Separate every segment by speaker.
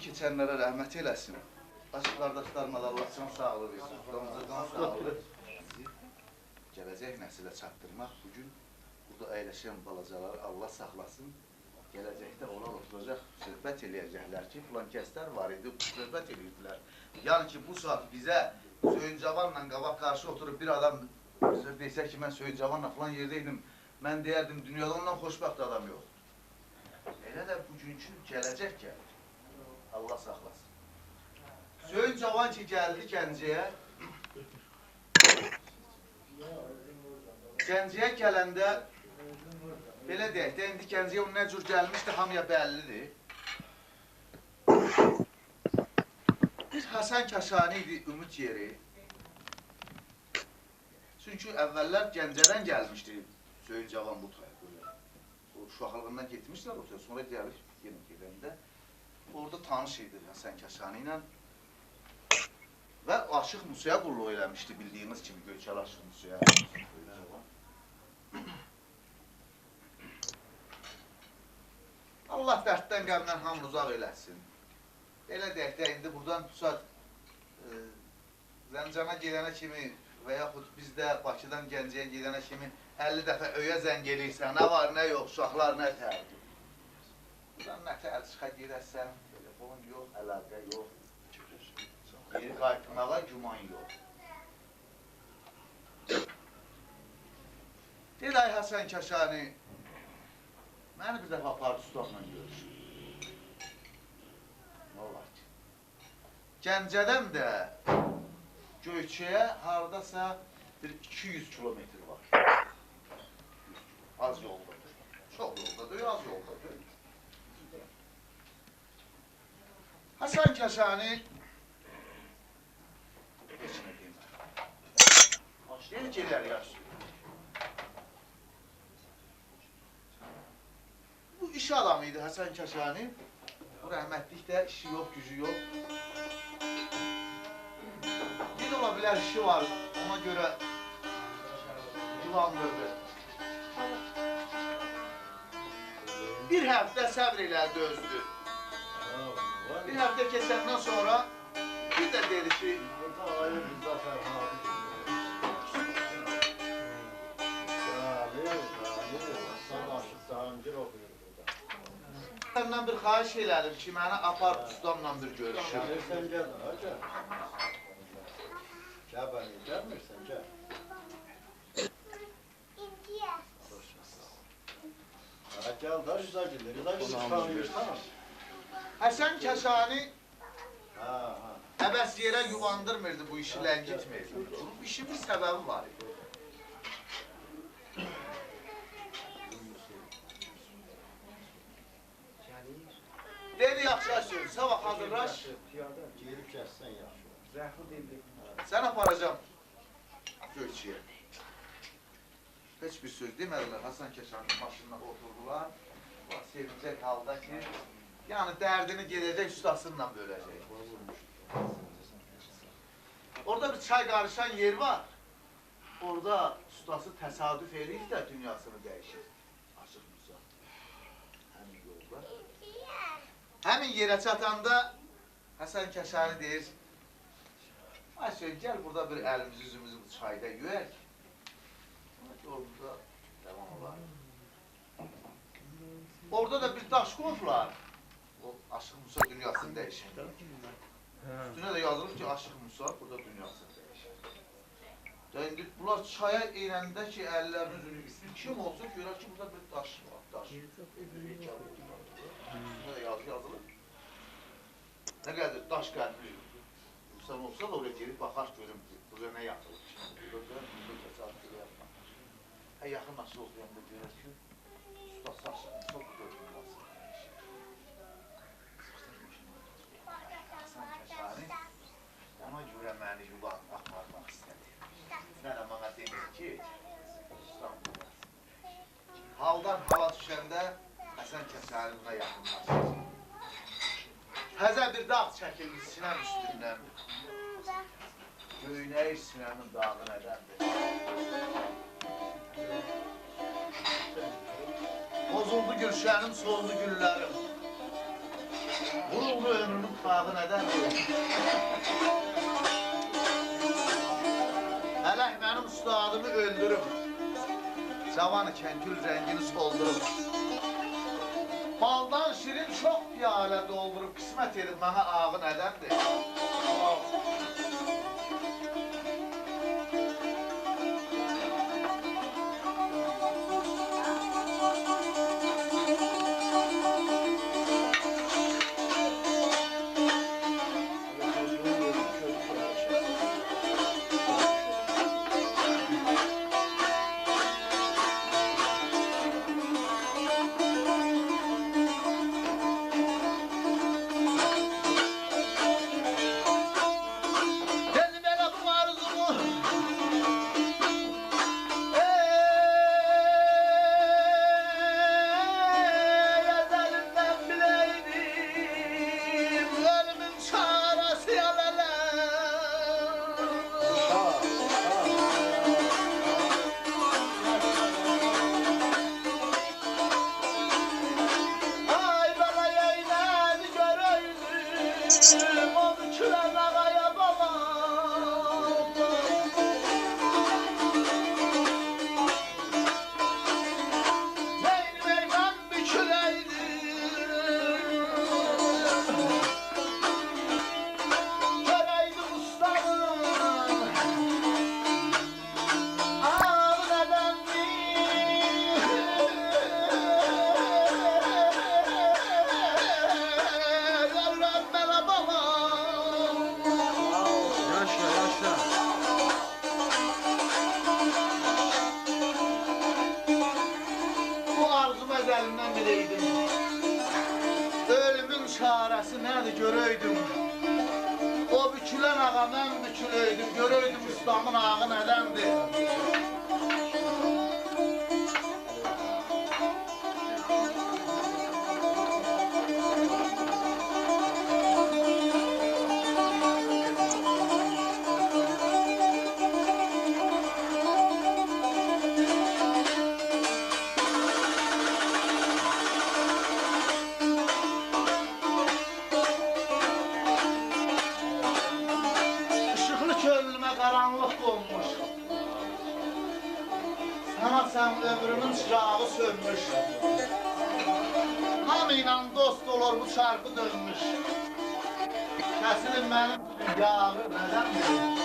Speaker 1: keçənlərə rəhmət eləsin. Başı qardaşlarıma da Allah can sağlığı versin. Damızı qan sağlığı. Gələcək nəsilə çatdırmaq. Bugün burada əyləşən balacaları Allah saxlasın. Gələcəkdə onlar oturacaq, söhbət eləyəcəklər ki, filan kəslər var idi, söhbət eləyirdilər. Yəni ki, bu saat bizə Söyün Cavanla qabaq qarşı oturub bir adam desək ki, mən Söyün Cavanla filan yerdəydim, mən deyərdim, dünyada ondan xoşbəxt adam yoxdur. Elə də bugünkü gələcək gəlir. Allah saxlasın. Söyün Cavan ki, gəldi Gəncəyə. Gəncəyə gələndə belə deyək də, indi Gəncəyə onun nə cür gəlmişdi, hamıya bəllidir. Biz Həsən Kəşani idi, ümid yeri. Çünki əvvəllər Gəncədən gəlmişdi Söyün Cavan bu tayı. O uşaqlığından getmişlər o tayı, sonra gəlib yenə gedəndə. Orada tanış idi Həsən Kəşani ilə. Və Aşıq Musaya qulluq eləmişdi, bildiyimiz kimi Göyçəl Aşıq Musaya. Allah dərddən qəmdən hamını uzaq eləsin. Elə deyək də, indi buradan Pusat Zəncana gedənə kimi və yaxud biz də Bakıdan Gəncəyə gedənə kimi 50 dəfə öyə zəng eləyirsən, nə var, nə yox, uşaqlar, nə tərdir. Buradan nə tər çıxa gedərsən, telefon yox, əlaqə yox, geri qayıtmağa güman yox. Deyək Həsən Kəşani, məni bir dəfə apardı Ustaqla görüşür. Nə olar ki? Gəncədən də Göyçəyə haradasa bir 200 kilometr var. Az yoldadır. Çox yoldadır, az yoldadır. Həsən Kəşani heç nə deyəm. Yeni gələr yaşlı. Bu iş adamıydı Həsən Kəşani. Bu rəhmətlikdə işi yox, gücü yox. Bir ola bilər işi var, ona görə yulandırdı. Bir həftə səbr ilə dözdü. Bir həftə keçəndən sonra bir də dedi ki, səndən bir xahiş elədim ki, məni apar ustamla bir görüşür.
Speaker 2: Gəlirsən, gəl, gəl. Gəl, bəni, gəlmirsən, gəl. Gəl da, Rıza gelir. Rıza gelir, tanıyırsan.
Speaker 1: Həsən Kəşani əbəs yerə yuvandırmırdı, bu işi ləngitmirdi. Bunun işin bir səbəbi var idi. Dedi, yaxşı söz, sabah hazırlaş.
Speaker 2: Gelip gəlsən yaxşı.
Speaker 1: Sən aparacam Göyçəyə. Heç bir söz demədilər, Həsən Kəşanın maşınına oturdular. Sevincək halda ki, yəni dərdini gedəcək, ustasıyla böləcək. Orada bir çay qarışan yer var. Orada ustası təsadüf eləyib də dünyasını dəyişir. Aşıq Musa. Həmin yolda. Həmin yerə çatanda Həsən Kəşani deyir, Ayşə, gəl burada bir əlimizi, üzümüzü bu çayda yuyək. Orada devam olar. Orada da bir daş qoyublar. O Aşıq Musa dünyasını dəyişir. Üstünə də yazılır ki, Aşıq Musa burada dünyasını dəyişir. İndi bunlar çaya eynəndə ki, əllərini üzünü kim olsa görər ki, burada bir daş var. Daş. Üstünə də yazılır. Nə qədər daş qəlbi insan olsa da oraya gelip bakar görüm burada ne yapılır. Burada tesadüf yapmak. Yakın nasıl olduğunda diyorlar ki usta saçlarını çok gördüm nasıl. Hasan Kəşani ona göre məni yuva aparmaq istədi. Nənə bana dedi ki ustam haldan hava düşəndə Hasan Kəşani buna yaxınlaşır. Təzə bir dağ çəkilmiş sinəm üstündən. Göynəyir sinəmin dağı nədəndir. Bozuldu gülşənim, soldu güllərim. Vuruldu ömrünün bağı nədəndir? Ələk mənim ustadımı öldürüb, cavan ikən gül rəngini soldurub. Baldan şirin çox piyalə doldurub, qismət edib mənə ağı nədəndir? Əlimdən biləydim, ölümün çarəsi nədir görəydim. O bükülən ağa mən büküləydim, görəydim ustamın ağı nədəndir. Qaranlıq dolmuş, sana sən ömrümün çırağı sönmüş. Hamı ilə dost olur bu çarpı dönmüş. Kəsilir mənim yağı nədəndir?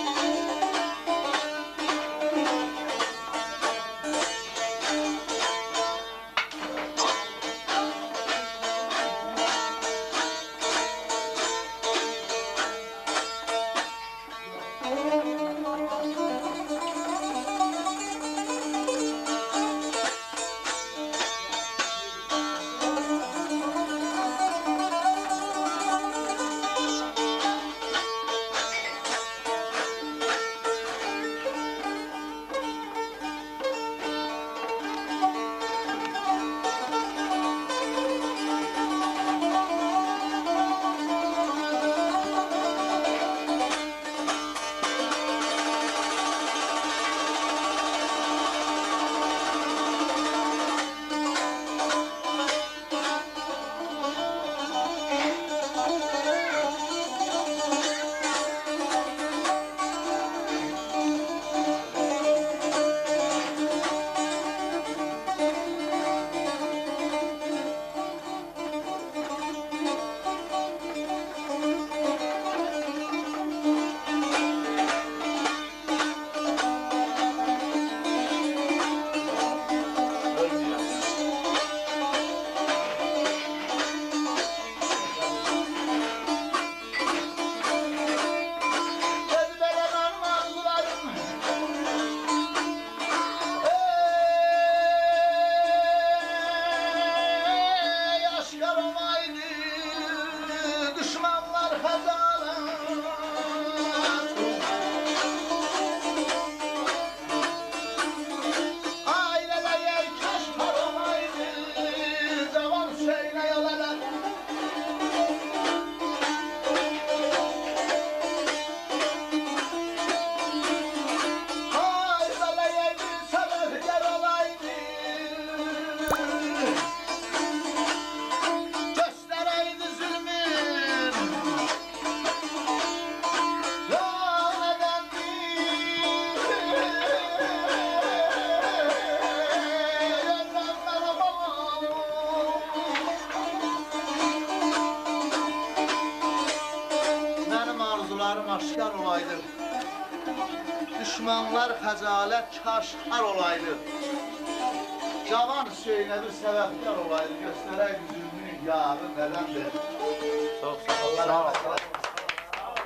Speaker 1: Günahlarım aşkar olaydı. Düşmanlar xəcalət kaşkar olaydı. Cavan Hüseynə bir səbəbkar olaydı. Göstərək üzümün yağı qədəmdir.
Speaker 3: Çox sağ ol.
Speaker 1: Allah rəhmət eləsin.